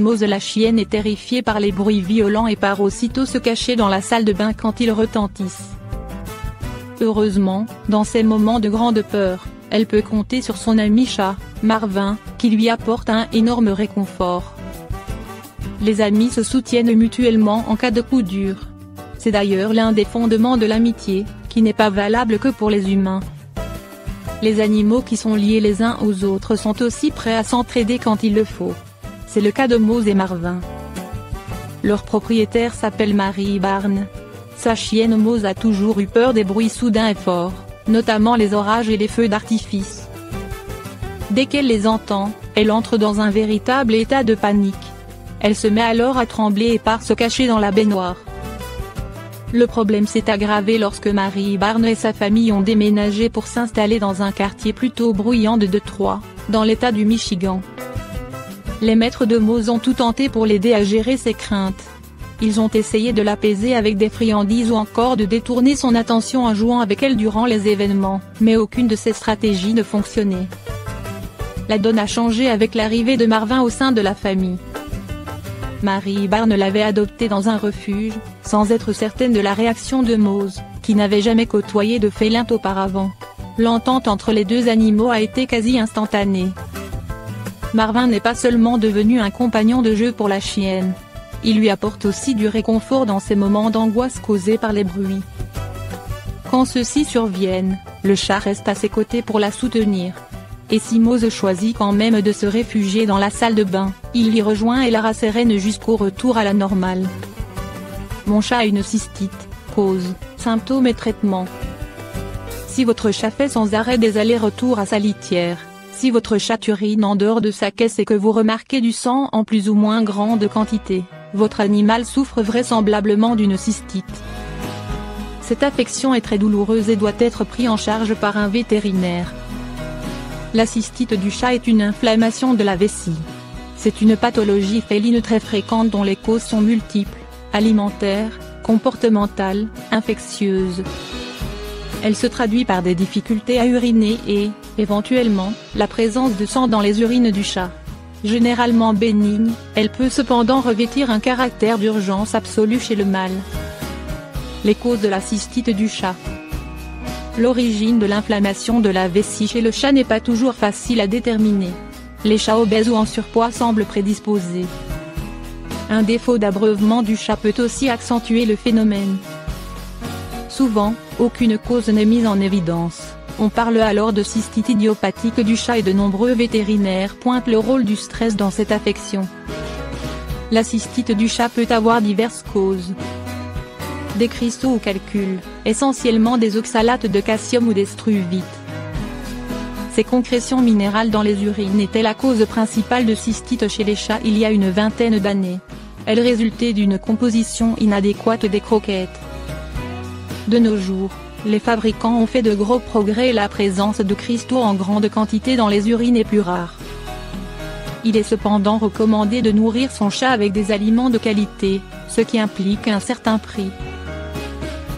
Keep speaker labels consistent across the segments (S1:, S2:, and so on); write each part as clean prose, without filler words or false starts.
S1: Mose la chienne est terrifiée par les bruits violents et part aussitôt se cacher dans la salle de bain quand ils retentissent. Heureusement, dans ces moments de grande peur, elle peut compter sur son ami chat, Marvin, qui lui apporte un énorme réconfort. Les amis se soutiennent mutuellement en cas de coup dur. C'est d'ailleurs l'un des fondements de l'amitié, qui n'est pas valable que pour les humains. Les animaux qui sont liés les uns aux autres sont aussi prêts à s'entraider quand il le faut. C'est le cas de Mose et Marvin. Leur propriétaire s'appelle Mary Barnes. Sa chienne Mose a toujours eu peur des bruits soudains et forts, notamment les orages et les feux d'artifice. Dès qu'elle les entend, elle entre dans un véritable état de panique. Elle se met alors à trembler et part se cacher dans la baignoire. Le problème s'est aggravé lorsque Mary Barnes et sa famille ont déménagé pour s'installer dans un quartier plutôt bruyant de Détroit, dans l'État du Michigan. Les maîtres de Mose ont tout tenté pour l'aider à gérer ses craintes. Ils ont essayé de l'apaiser avec des friandises ou encore de détourner son attention en jouant avec elle durant les événements, mais aucune de ces stratégies ne fonctionnait. La donne a changé avec l'arrivée de Marvin au sein de la famille. Mary Barnes l'avait adopté dans un refuge, sans être certaine de la réaction de Mose, qui n'avait jamais côtoyé de félin auparavant. L'entente entre les deux animaux a été quasi instantanée. Marvin n'est pas seulement devenu un compagnon de jeu pour la chienne. Il lui apporte aussi du réconfort dans ces moments d'angoisse causés par les bruits. Quand ceux-ci surviennent, le chat reste à ses côtés pour la soutenir. Et si Mose choisit quand même de se réfugier dans la salle de bain, il l'y rejoint et la rassérène jusqu'au retour à la normale. Mon chat a une cystite, cause, symptômes et traitements. Si votre chat fait sans arrêt des allers-retours à sa litière, si votre chat urine en dehors de sa caisse et que vous remarquez du sang en plus ou moins grande quantité, votre animal souffre vraisemblablement d'une cystite. Cette affection est très douloureuse et doit être prise en charge par un vétérinaire. La cystite du chat est une inflammation de la vessie. C'est une pathologie féline très fréquente dont les causes sont multiples, alimentaires, comportementales, infectieuses. Elle se traduit par des difficultés à uriner et, éventuellement, la présence de sang dans les urines du chat. Généralement bénigne, elle peut cependant revêtir un caractère d'urgence absolue chez le mâle. Les causes de la cystite du chat. L'origine de l'inflammation de la vessie chez le chat n'est pas toujours facile à déterminer. Les chats obèses ou en surpoids semblent prédisposés. Un défaut d'abreuvement du chat peut aussi accentuer le phénomène. Souvent, aucune cause n'est mise en évidence. On parle alors de cystite idiopathique du chat et de nombreux vétérinaires pointent le rôle du stress dans cette affection. La cystite du chat peut avoir diverses causes. Des cristaux ou calculs, essentiellement des oxalates de calcium ou des struvites. Ces concrétions minérales dans les urines étaient la cause principale de cystite chez les chats il y a une vingtaine d'années. Elles résultaient d'une composition inadéquate des croquettes. De nos jours, les fabricants ont fait de gros progrès et la présence de cristaux en grande quantité dans les urines est plus rare. Il est cependant recommandé de nourrir son chat avec des aliments de qualité, ce qui implique un certain prix.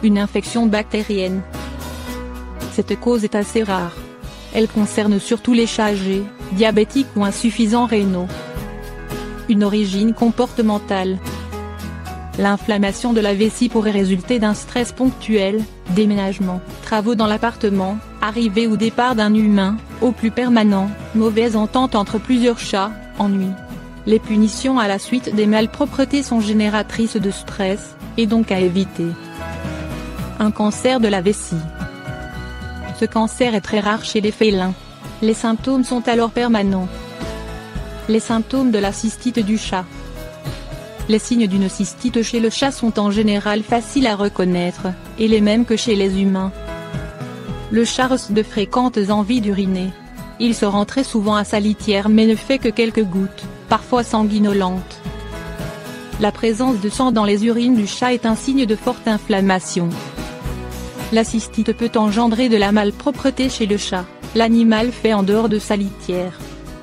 S1: Une infection bactérienne. Cette cause est assez rare. Elle concerne surtout les chats âgés, diabétiques ou insuffisants rénaux. Une origine comportementale. L'inflammation de la vessie pourrait résulter d'un stress ponctuel, déménagement, travaux dans l'appartement, arrivée ou départ d'un humain, au plus permanent, mauvaise entente entre plusieurs chats, ennui. Les punitions à la suite des malpropretés sont génératrices de stress, et donc à éviter. Un cancer de la vessie. Ce cancer est très rare chez les félins. Les symptômes sont alors permanents. Les symptômes de la cystite du chat. Les signes d'une cystite chez le chat sont en général faciles à reconnaître, et les mêmes que chez les humains. Le chat ressent de fréquentes envies d'uriner. Il se rend très souvent à sa litière mais ne fait que quelques gouttes, parfois sanguinolentes. La présence de sang dans les urines du chat est un signe de forte inflammation. La cystite peut engendrer de la malpropreté chez le chat, l'animal fait en dehors de sa litière.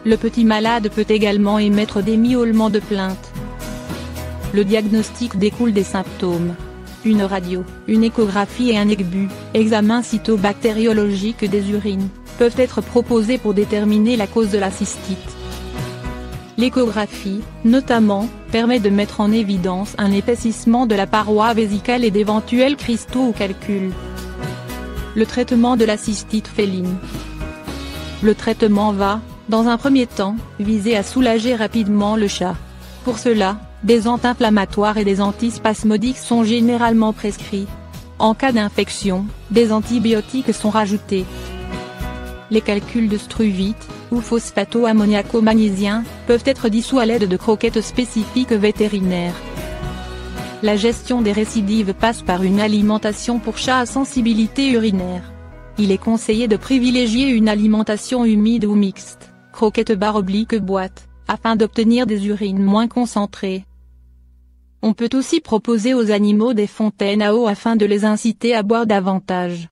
S1: Le petit malade peut également émettre des miaulements de plainte. Le diagnostic découle des symptômes. Une radio, une échographie et un ECBU, examen cytobactériologique des urines, peuvent être proposés pour déterminer la cause de la cystite. L'échographie, notamment, permet de mettre en évidence un épaississement de la paroi vésicale et d'éventuels cristaux ou calculs. Le traitement de la cystite féline. Le traitement va, dans un premier temps, viser à soulager rapidement le chat. Pour cela, des anti-inflammatoires et des antispasmodiques sont généralement prescrits. En cas d'infection, des antibiotiques sont rajoutés. Les calculs de struvite, ou phosphato-ammoniaco-magnésiens, peuvent être dissous à l'aide de croquettes spécifiques vétérinaires. La gestion des récidives passe par une alimentation pour chats à sensibilité urinaire. Il est conseillé de privilégier une alimentation humide ou mixte, croquettes/boîte, afin d'obtenir des urines moins concentrées. On peut aussi proposer aux animaux des fontaines à eau afin de les inciter à boire davantage.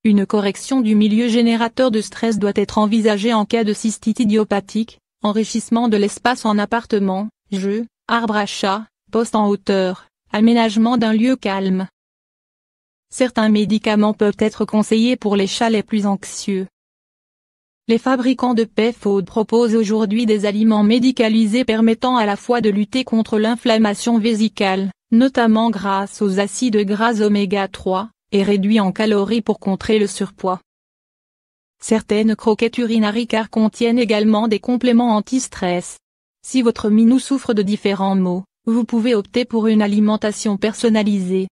S1: Une correction du milieu générateur de stress doit être envisagée en cas de cystite idiopathique, enrichissement de l'espace en appartement, jeux, arbre à chat, poste en hauteur, aménagement d'un lieu calme. Certains médicaments peuvent être conseillés pour les chats les plus anxieux. Les fabricants de pet food proposent aujourd'hui des aliments médicalisés permettant à la fois de lutter contre l'inflammation vésicale, notamment grâce aux acides gras oméga 3, et réduits en calories pour contrer le surpoids. Certaines croquettes urinaricaires contiennent également des compléments anti-stress. Si votre minou souffre de différents maux, vous pouvez opter pour une alimentation personnalisée.